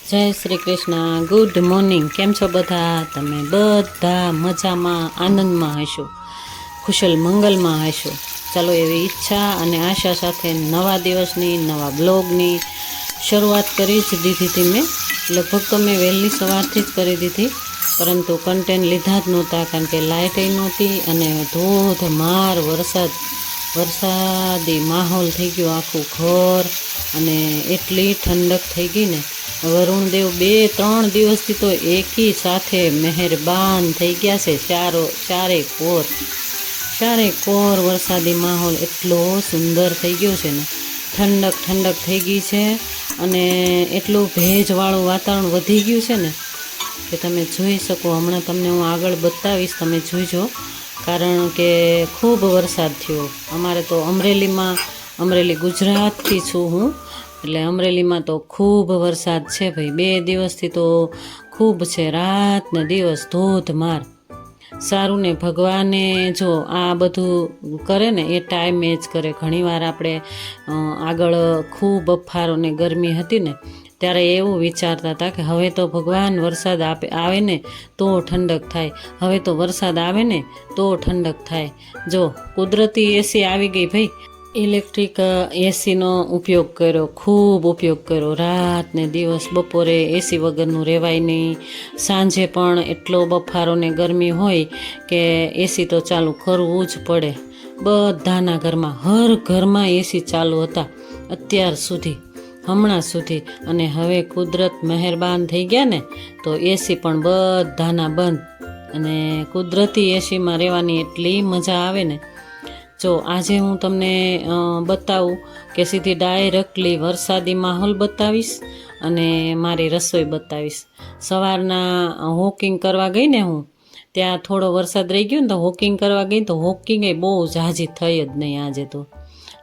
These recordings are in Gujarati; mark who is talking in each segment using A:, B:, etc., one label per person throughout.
A: જય શ્રી કૃષ્ણ. Good morning. કેમ છો બધા? તમે બધા મજામાં આનંદમાં હશો, કુશલ મંગલમાં હશો. ચાલો એવી ઈચ્છા અને આશા સાથે નવા દિવસની નવા બ્લોગની શરૂઆત કરી જ દીધી હતી. મેં લગભગ તો મેં વહેલી સવારથી જ કરી દીધી, પરંતુ કન્ટેન્ટ લીધા જ નહોતા કારણ કે લાઇટે નહોતી અને ધોધમાર વરસાદી માહોલ થઈ ગયો આખું ઘર, અને એટલી ઠંડક થઈ ગઈ ને. વરુણદેવ 2-3 દિવસથી તો એકી સાથે મહેરબાન થઈ ગયા છે. ચારે કોર વરસાદી માહોલ એટલો સુંદર થઈ ગયો છે ને, ઠંડક થઈ ગઈ છે. અને એટલું ભેજવાળું વાતાવરણ વધી ગયું છે ને કે તમે જોઈ શકો. હમણાં તમને હું આગળ બતાવીશ, તમે જોઈજો. કારણ કે ખૂબ વરસાદ થયો અમારે તો અમરેલી ગુજરાતથી છું હું, એટલે અમરેલીમાં તો ખૂબ વરસાદ છે ભાઈ. 2 દિવસથી તો ખૂબ છે, રાત ને દિવસ ધોધમાર. સારું ને, ભગવાને જો આ બધું કરે ને એ ટાઈમે જ કરે. ઘણીવાર આપણે આગળ ખૂબ બફારો ને ગરમી હતી ને ત્યારે એવું વિચારતા હતા કે હવે તો ભગવાન વરસાદ આવે ને તો ઠંડક થાય, હવે તો વરસાદ આવે ને તો ઠંડક થાય. જો કુદરતી એસી આવી ગઈ ભાઈ. ઇલેક્ટ્રિક એસીનો ઉપયોગ કર્યો, ખૂબ ઉપયોગ કર્યો. રાત ને દિવસ બપોરે એસી વગરનું રહેવાય નહીં. સાંજે પણ એટલો બફારો ને ગરમી હોય કે એસી તો ચાલુ કરવું જ પડે. બધાના ઘરમાં, હર ઘરમાં એસી ચાલુ હતા અત્યાર સુધી, હમણાં સુધી. અને હવે કુદરત મહેરબાન થઈ ગયા ને તો એસી પણ બધાના બંધ. અને કુદરતી એસીમાં રહેવાની એટલી મજા આવે ને. જો આજે હું તમને બતાવું કે સીધી ડાયરેક્ટલી વરસાદી માહોલ બતાવીશ અને મારી રસોઈ બતાવીશ. સવારના વોકિંગ કરવા ગઈ ને હું, ત્યાં થોડો વરસાદ રહી ગયો ને તો વોકિંગ કરવા ગઈ તો વોકિંગ એ બહુ ઝાઝી થઈ જ નહીં.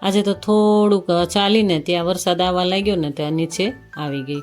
A: આજે તો થોડુંક ચાલીને ત્યાં વરસાદ આવવા લાગ્યો ને ત્યાં નીચે આવી ગઈ.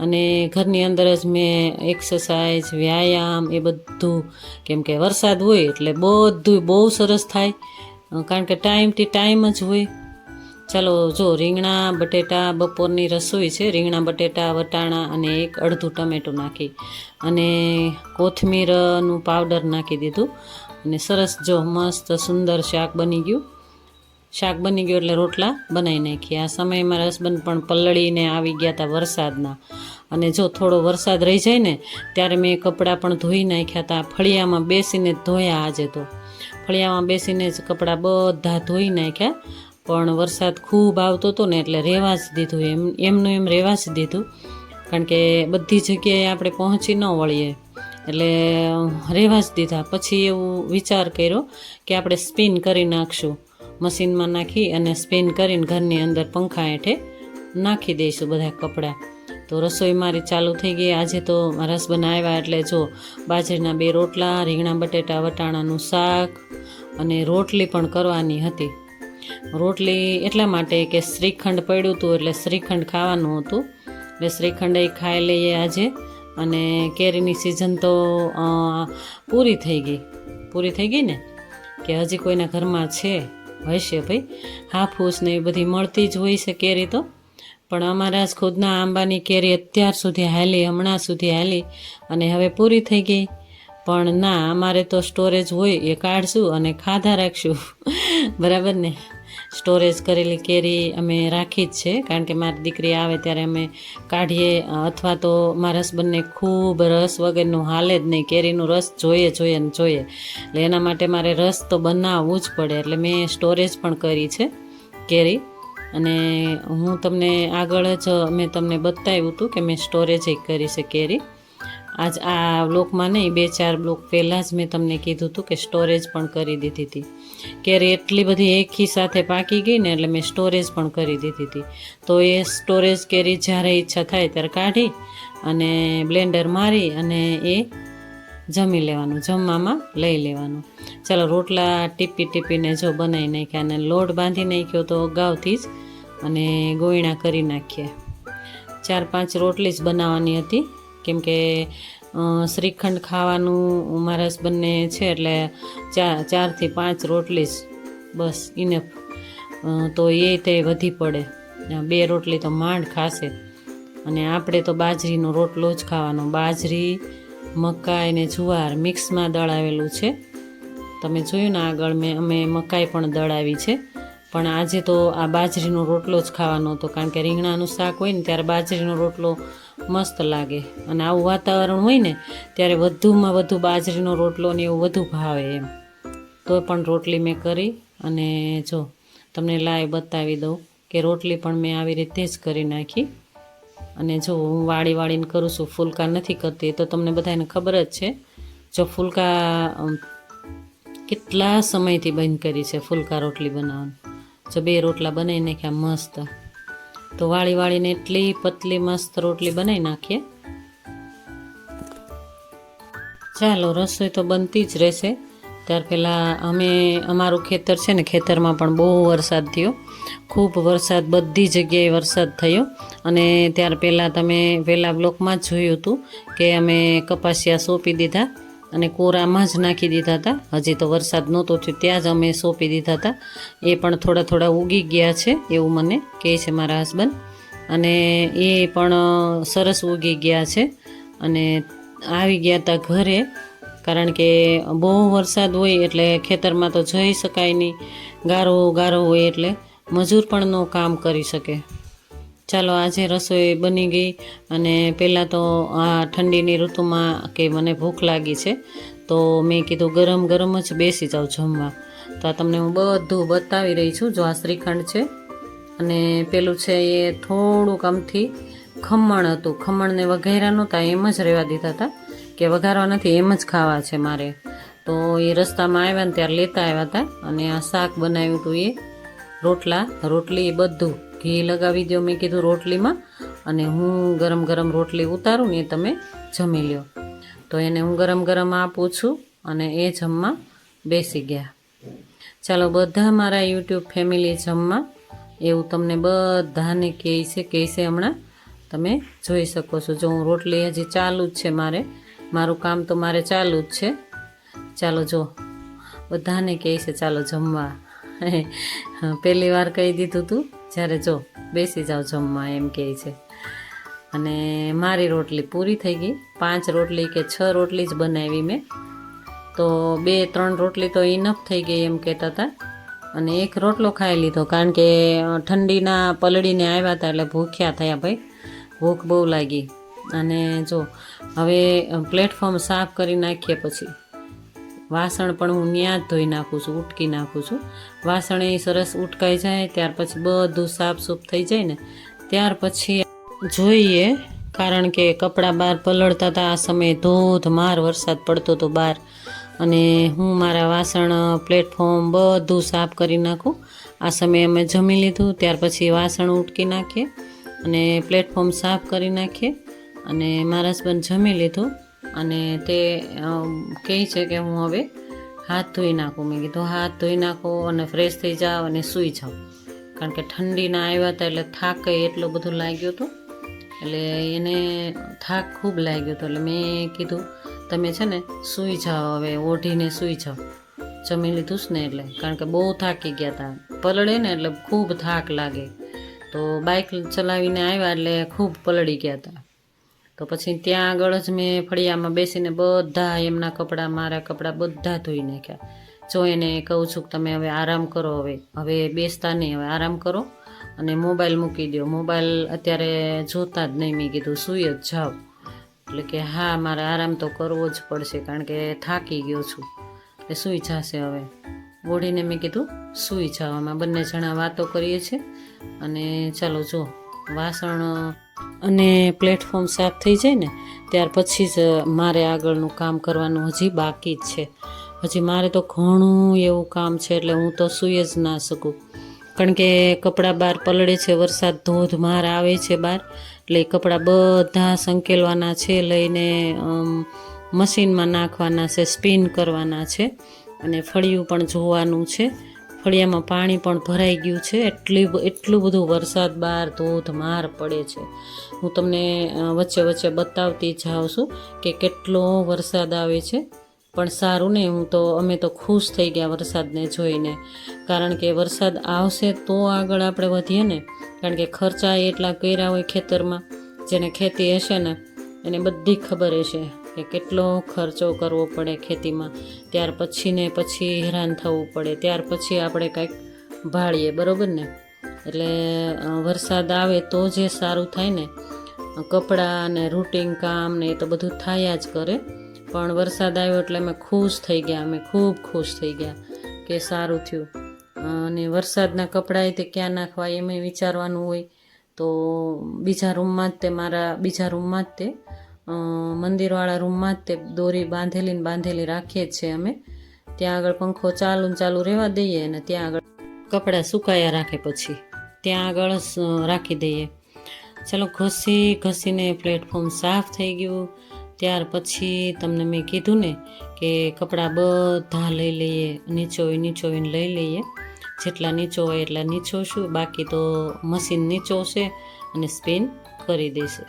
A: અને ઘરની અંદર જ મેં એક્સરસાઇઝ, વ્યાયામ એ બધું, કેમ કે વરસાદ હોય એટલે બધું બહુ સરસ થાય, કારણ કે ટાઈમથી ટાઈમ જ હોય. ચાલો જો, રીંગણા બટેટા બપોરની રસોઈ છે. રીંગણા બટેટા, વટાણા અને અડધું ટમેટું નાખી અને કોથમીરનું પાવડર નાખી દીધું અને સરસ જો મસ્ત સુંદર શાક બની ગયું એટલે રોટલા બનાવી નાખ્યા. આ સમયે મારા હસબન્ડ પણ પલળીને આવી ગયા હતા વરસાદના. અને જો થોડો વરસાદ રહી જાય ને ત્યારે મેં કપડાં પણ ધોઈ નાખ્યા હતા. ફળિયામાં બેસીને ધોયા. આજે તો ફળિયામાં બેસીને જ કપડાં બધા ધોઈ નાખ્યા. પણ વરસાદ ખૂબ આવતો હતો ને એટલે રહેવા જ દીધું, એમનું એમ રહેવા જ દીધું. કારણ કે બધી જગ્યાએ આપણે પહોંચી ન વળીએ એટલે રહેવા જ દીધા. પછી એવું વિચાર કર્યો કે આપણે સ્પિન કરી નાખશું, મશીનમાં નાખી અને સ્પિન કરીને ઘરની અંદર પંખા હેઠે નાખી દઈશું બધા કપડાં. તો રસોઈ મારી ચાલુ થઈ ગઈ. આજે તો મારા હસબન્ડ આવ્યા એટલે જો બાજરીના 2 રોટલા, રીંગણા બટેટા વટાણાનું શાક અને રોટલી પણ કરવાની હતી. રોટલી એટલા માટે કે શ્રીખંડ પડ્યું હતું એટલે શ્રીખંડ ખાવાનું હતું, એટલે શ્રીખંડ એ ખાઈ લઈએ આજે. અને કેરીની સિઝન તો પૂરી થઈ ગઈ ને, કે હજી કોઈના ઘરમાં હશે ભાઈ. હાફૂસ ને એ બધી મળતી જ હોય છે કેરી તો, પણ અમારા જ ખુદના આંબાની કેરી અત્યાર સુધી હમણાં સુધી હાલી અને હવે પૂરી થઈ ગઈ. પણ ના, અમારે તો સ્ટોરેજ હોય એ કાઢશું અને ખાધા રાખશું. બરાબર ને? સ્ટોરેજ કરેલી કેરી અમે રાખી જ છે, કારણ કે મારી દીકરી આવે ત્યારે અમે કાઢીએ, અથવા તો મારા હસબન્ડને ખૂબ રસ વગરનું હાલે જ નહીં, કેરીનું રસ જોઈએ. એટલે એના માટે મારે રસ તો બનાવવું જ પડે, એટલે મેં સ્ટોરેજ પણ કરી છે કેરી. અને હું તમને આગળ જ મેં તમને બતાવ્યું હતું કે મેં સ્ટોરેજ કરી છે કેરી. આજ આ બ્લોકમાં નહીં, 2-4 બ્લોક પહેલાં જ મેં તમને કીધું હતું કે સ્ટોરેજ પણ કરી દીધી હતી. કેરી એટલી બધી એકી સાથે પાકી ગઈ ને એટલે મેં સ્ટોરેજ પણ કરી દીધી હતી. તો એ સ્ટોરેજ કેરી જ્યારે ઈચ્છા થાય ત્યારે કાઢી અને બ્લેન્ડર મારી અને એ જમી લેવાનું, જમવામાં લઈ લેવાનું. ચાલો, રોટલા ટીપીને જો બનાવી નાખ્યા અને લોટ બાંધી નાખ્યો તો અગાઉથી જ, અને ગોયણા કરી નાખ્યા. 4-5 રોટલી જ બનાવવાની હતી, કેમ કે શ્રીખંડ ખાવાનું મારા હસબન્ડને છે એટલે 4 થી 5 રોટલી જ બસ ઇનફ. તો એ તે વધી પડે. 2 રોટલી તો માંડ ખાશે. અને આપણે તો બાજરીનો રોટલો જ ખાવાનો. બાજરી, મકાઈ ને જુવાર મિક્સમાં દળાવેલું છે. તમે જોયું ને આગળ અમે મકાઈ પણ દળાવી છે, પણ આજે તો આ બાજરીનો રોટલો જ ખાવાનો હતો, કારણ કે રીંગણાનું શાક હોય ને ત્યારે બાજરીનો રોટલો મસ્ત લાગે. અને આવું વાતાવરણ હોય ને ત્યારે વધુમાં વધુ બાજરીનો રોટલો ને એવું વધુ ભાવે એમ. તો પણ રોટલી મેં કરી, અને જો તમને લાઈવ બતાવી દઉં કે રોટલી પણ મેં આવી રીતે જ કરી નાખી. અને જો હું વાળીને કરું છું, ફૂલકા નથી કરતી, તો તમને બધાને ખબર જ છે. જો ફૂલકા કેટલા સમયથી બંધ કરી છે ફૂલકા રોટલી બનાવવાનું. જો 2 રોટલા બનાવી નાખ્યા મસ્ત. તો વાળીને એટલી પતલી મસ્ત રોટલી બનાવી નાખીએ. ચાલો, રસોઈ તો બનતી જ રહેશે. ત્યાર પહેલાં અમારું ખેતર છે ને, ખેતરમાં પણ બહુ વરસાદ થયો, ખૂબ વરસાદ, બધી જગ્યાએ વરસાદ થયો. અને ત્યાર પહેલાં તમે પહેલાં બ્લોકમાં જ જોયું હતું કે અમે કપાસિયા સોંપી દીધા અને કોરામાં જ નાખી દીધા હતા. હજી તો વરસાદ નહોતો થયો ત્યાં જ અમે સોંપી દીધા હતા. એ પણ થોડા ઉગી ગયા છે એવું મને કહે છે મારા હસબન્ડ, અને એ પણ સરસ ઉગી ગયા છે. અને આવી ગયા હતા ઘરે, કારણ કે બહુ વરસાદ હોય એટલે ખેતરમાં તો જઈ શકાય નહીં, ગારો હોય એટલે મજૂર પણ ન કામ કરી શકે. ચાલો, આજે રસોઈ બની ગઈ. અને પહેલાં તો આ ઠંડીની ઋતુમાં કે મને ભૂખ લાગી છે, તો મેં કીધું ગરમ જ બેસી જાઉં જમવા. તો આ તમને હું બધું બતાવી રહી છું. જો આ શ્રીખંડ છે, અને પેલું છે એ થોડુંક આમથી ખમણ હતું. ખમણને વઘાર્યા નહોતા, એમ જ રહેવા દીધા હતા કે વઘારવા નથી, એમ જ ખાવા છે મારે. તો એ રસ્તામાં આવ્યા ને ત્યારે લેતા આવ્યા હતા. અને આ શાક બનાવ્યું હતું, એ રોટલી એ બધું ઘી લગાવી દો મેં કીધું રોટલીમાં, અને હું ગરમ રોટલી ઉતારું ને એ તમે જમી લ્યો. તો એને હું ગરમ આપું છું, અને એ જમવા બેસી ગયા. ચાલો, બધા મારા યુટ્યુબ ફેમિલી જમવા, એવું તમને બધાને કહે છે હમણાં તમે જોઈ શકો છો. જો હું રોટલી હજી ચાલુ જ છે, મારું કામ તો મારે ચાલુ જ છે. ચાલો, જો બધાને કહે છે ચાલો જમવા. પહેલી વાર કહી દીધું તું, જ્યારે જો બેસી જાઓ જમવા એમ કહે છે. અને મારી રોટલી પૂરી થઈ ગઈ. 5 રોટલી કે 6 રોટલી જ બનાવી મેં, તો 2-3 રોટલી તો ઇનફ થઈ ગઈ એમ કહેતા હતા. અને 1 રોટલો ખાઈ લીધો, કારણ કે ઠંડીના પલળીને આવ્યા હતા એટલે ભૂખ્યા થયા ભાઈ, ભૂખ બહુ લાગી. અને જો હવે પ્લેટફોર્મ સાફ કરી નાખીએ, પછી વાસણ પણ હું ત્યાં જ ધોઈ નાખું છું, ઉટકી નાખું છું. વાસણ એ સરસ ઉટકાઈ જાય ત્યાર પછી બધું સાફસૂફ થઈ જાય ને ત્યાર પછી જોઈએ, કારણ કે કપડાં બહાર પલળતા હતા. આ સમયે ધોધમાર વરસાદ પડતો હતો બહાર, અને હું મારા વાસણ, પ્લેટફોર્મ બધું સાફ કરી નાખું. આ સમયે અમે જમી લીધું, ત્યાર પછી વાસણ ઉટકી નાખીએ અને પ્લેટફોર્મ સાફ કરી નાખીએ. અને મારા હસબન્ડ જમી લીધું, અને તે કહે છે કે હું હવે હાથ ધોઈ નાખું. મેં કીધું હાથ ધોઈ નાખો અને ફ્રેશ થઈ જાઓ અને સૂઈ જાઓ, કારણ કે ઠંડીના આવ્યા હતા એટલે થાક એટલો બધો લાગ્યો હતો, એટલે એને થાક ખૂબ લાગ્યો હતો. એટલે મેં કીધું તમે છે ને સૂઈ જાઓ, હવે ઓઢીને સૂઈ જાઓ, જમી લીધું જ ને એટલે, કારણ કે બહુ થાકી ગયા હતા. પલળે ને એટલે ખૂબ થાક લાગે. તો બાઇક ચલાવીને આવ્યા એટલે ખૂબ પલળી ગયા હતા. તો પછી ત્યાં આગળ જ મેં ફળિયામાં બેસીને બધા એમના કપડાં, મારા કપડાં બધા ધોઈ નાખ્યા. જો એને કહું છું કે તમે હવે આરામ કરો, હવે બેસતા નહીં, હવે આરામ કરો અને મોબાઈલ મૂકી દો. મોબાઈલ અત્યારે જોતા જ નહીં, મેં કીધું સૂઈ જ જાઓ. એટલે કે હા, મારે આરામ તો કરવો જ પડશે, કારણ કે થાકી ગયો છું. એટલે સૂઈ જશે હવે. ઓઢીને મેં કીધું સૂઈ જાઓ. અમે બંને જણા વાતો કરીએ છીએ. અને ચાલો, જો વાસણ અને પ્લેટફોર્મ સાફ થઈ જાય ને ત્યાર પછી જ મારે આગળનું કામ કરવાનું હજી બાકી જ છે. હજી મારે તો ઘણું એવું કામ છે, એટલે હું તો સૂઈ જ ના શકું, કારણ કે કપડાં બહાર પલળે છે, વરસાદ ધોધમાર આવે છે બહાર, એટલે એ કપડાં બધા સંકેલવાના છે, લઈને મશીનમાં નાખવાના છે, સ્પિન કરવાના છે. અને ફળિયું પણ જોવાનું છે. ફળિયામાં પાણી પણ ભરાઈ ગયું છે, એટલું બધું વરસાદ બહાર ધોધમાર પડે છે. હું તમને વચ્ચે બતાવતી જાઉં છું કે કેટલો વરસાદ આવે છે. પણ સારું ને, અમે તો ખુશ થઈ ગયા વરસાદને જોઈને, કારણ કે વરસાદ આવશે તો આગળ આપણે વધીએ ને, કારણ કે ખર્ચા એટલા કર્યા હોય ખેતરમાં, જેને ખેતી હશે ને એને બધી ખબર હશે કે કેટલો ખર્ચો કરવો પડે ખેતીમાં, ત્યાર પછી ને પછી હેરાન થવું પડે, ત્યાર પછી આપણે કંઈક ભાળીએ, બરાબર ને. એટલે વરસાદ આવે તો જે સારું થાય ને, કપડાં ને રૂટિન કામ ને એ તો બધું થયા જ કરે, પણ વરસાદ આવ્યો એટલે અમે ખુશ થઈ ગયા, અમે ખૂબ ખુશ થઈ ગયા કે સારું થયું. અને વરસાદના કપડાં તે ક્યાં નાખવા એમ વિચારવાનું હોય, તો બીજા રૂમમાં જ તે મારા બીજા રૂમમાં જ તે મંદિરવાળા રૂમમાં જ તે દોરી બાંધેલી રાખીએ જ છે અમે. ત્યાં આગળ પંખો ચાલુ રહેવા દઈએ અને ત્યાં આગળ કપડાં સુકાયા રાખે પછી ત્યાં આગળ રાખી દઈએ. ચાલો ઘસીને પ્લેટફોર્મ સાફ થઈ ગયું. ત્યાર પછી તમને મેં કીધું ને કે કપડાં બધા લઈ લઈએ, નીચોવીને લઈ લઈએ, જેટલા નીચો હોય એટલા નીચોશું, બાકી તો મશીન નીચોશે અને સ્પિન કરી દેશે.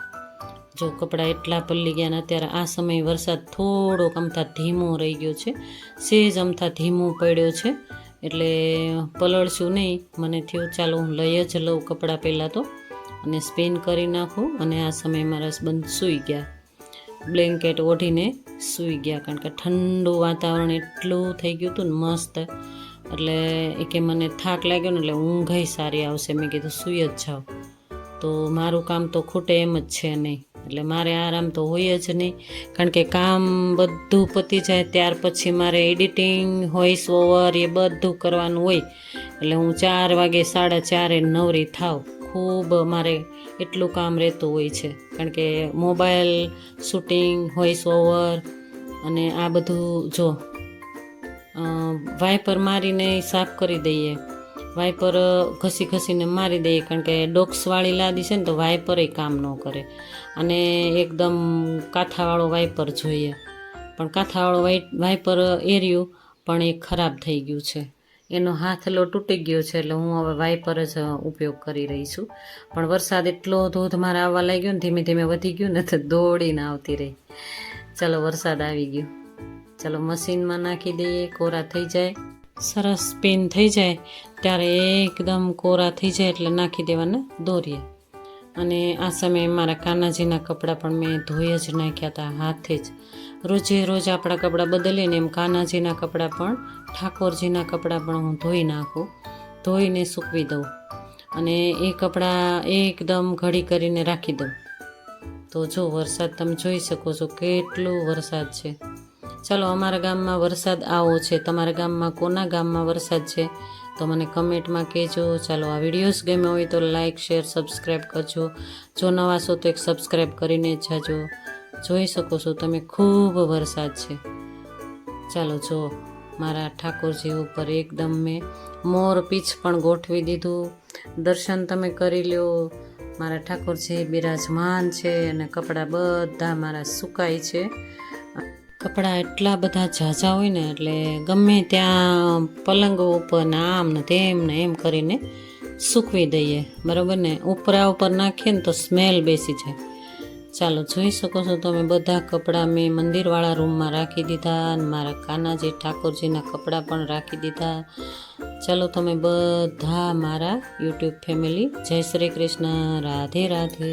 A: જો કપડાં એટલા પલળી ગયા ને અત્યારે આ સમયે વરસાદ થોડોક અમથા ધીમો રહી ગયો છે, સેજ અમથા ધીમો પડ્યો છે, એટલે પલળશું નહીં. મને થયું ચાલો હું લઈ જ લઉં કપડાં પહેલાં તો અને સ્પિન કરી નાખું. અને આ સમયે મારા હસબન્ડ સૂઈ ગયા, બ્લેન્કેટ ઓઢીને સૂઈ ગયા, કારણ કે ઠંડુ વાતાવરણ એટલું થઈ ગયું હતું ને મસ્ત. એટલે એ કે મને થાક લાગ્યો ને એટલે ઊંઘ સારી આવશે, મેં કીધું સૂઈ જ જાઓ. તો મારું કામ તો ખૂટે એમ જ છે નહીં, એટલે મારે આરામ તો હોય જ નહીં, કારણ કે કામ બધું પતી જાય ત્યાર પછી મારે એડિટિંગ, વોઇસ ઓવર એ બધું કરવાનું હોય. એટલે હું 4 વાગે 4:30 નવરી થાવ. ખૂબ મારે એટલું કામ રહેતું હોય છે, કારણ કે મોબાઈલ શૂટિંગ, વોઇસ ઓવર અને આ બધું. જો વાઇપર મારીને સાફ કરી દઈએ, વાઇપર ઘસીને મારી દઈએ, કારણ કે ડોક્સવાળી લાદી છે ને તો વાઇપરે કામ ન કરે, અને એકદમ કાંથાવાળો વાઇપર જોઈએ. પણ કાંથાવાળો વાઇપર એર્યું પણ એ ખરાબ થઈ ગયું છે, એનો હાથલો તૂટી ગયો છે, એટલે હું હવે વાઇપર જ ઉપયોગ કરી રહી છું. પણ વરસાદ એટલો ધોધમાર આવવા લાગ્યો ને, ધીમે ધીમે વધી ગયું ને તો દોડીને આવતી રહી. ચાલો વરસાદ આવી ગયો, ચાલો મશીનમાં નાખી દઈએ, કોરા થઈ જાય, સરસ સ્પિન થઈ જાય ત્યારે એકદમ કોરા થઈ જાય એટલે નાખી દેવાના દોરીએ. અને આ સમયે મારા કાનાજીના કપડાં પણ મેં ધોઈ જ નાખ્યા હતા હાથે જ. રોજ આપણા કપડાં બદલીને એમ કાનાજીના કપડાં પણ, ઠાકોરજીના કપડાં પણ હું ધોઈ નાખું, ધોઈને સૂકવી દઉં અને એ કપડાં એકદમ ઘડી કરીને રાખી દઉં. તો જો વરસાદ તમે જોઈ શકો છો કેટલો વરસાદ છે. ચાલો અમારા ગામમાં વરસાદ આવો છે, તમારા ગામમાં કોના ગામમાં વરસાદ છે તો મને કમેન્ટમાં કહેજો. ચાલો આ વિડીયોઝ ગમે હોય તો લાઇક, શેર, સબસ્ક્રાઈબ કરજો. જો નવા છો તો એક સબસ્ક્રાઈબ કરીને જ જાજો. જોઈ શકો છો તમે ખૂબ વરસાદ છે. ચાલો જો મારા ઠાકોરજી ઉપર એકદમ મેં મોર પીછ પણ ગોઠવી દીધું. દર્શન તમે કરી લો, મારા ઠાકોરજી બિરાજમાન છે અને કપડાં બધા મારા સુકાય છે. કપડાં એટલા બધા ઝાઝા હોય ને એટલે ગમે ત્યાં પલંગો ઉપર ને આમ ને તેમ ને એમ કરીને સૂકવી દઈએ, બરાબર ને. ઉપરા ઉપર નાખીએ ને તો સ્મેલ બેસી જાય. ચાલો જોઈ શકો છો તમે બધા કપડાં મેં મંદિરવાળા રૂમમાં રાખી દીધા અને મારા કાનાજી ઠાકોરજીના કપડાં પણ રાખી દીધા. ચાલો તમે બધા મારા યુટ્યુબ ફેમિલી, જય શ્રી કૃષ્ણ, રાધે રાધે.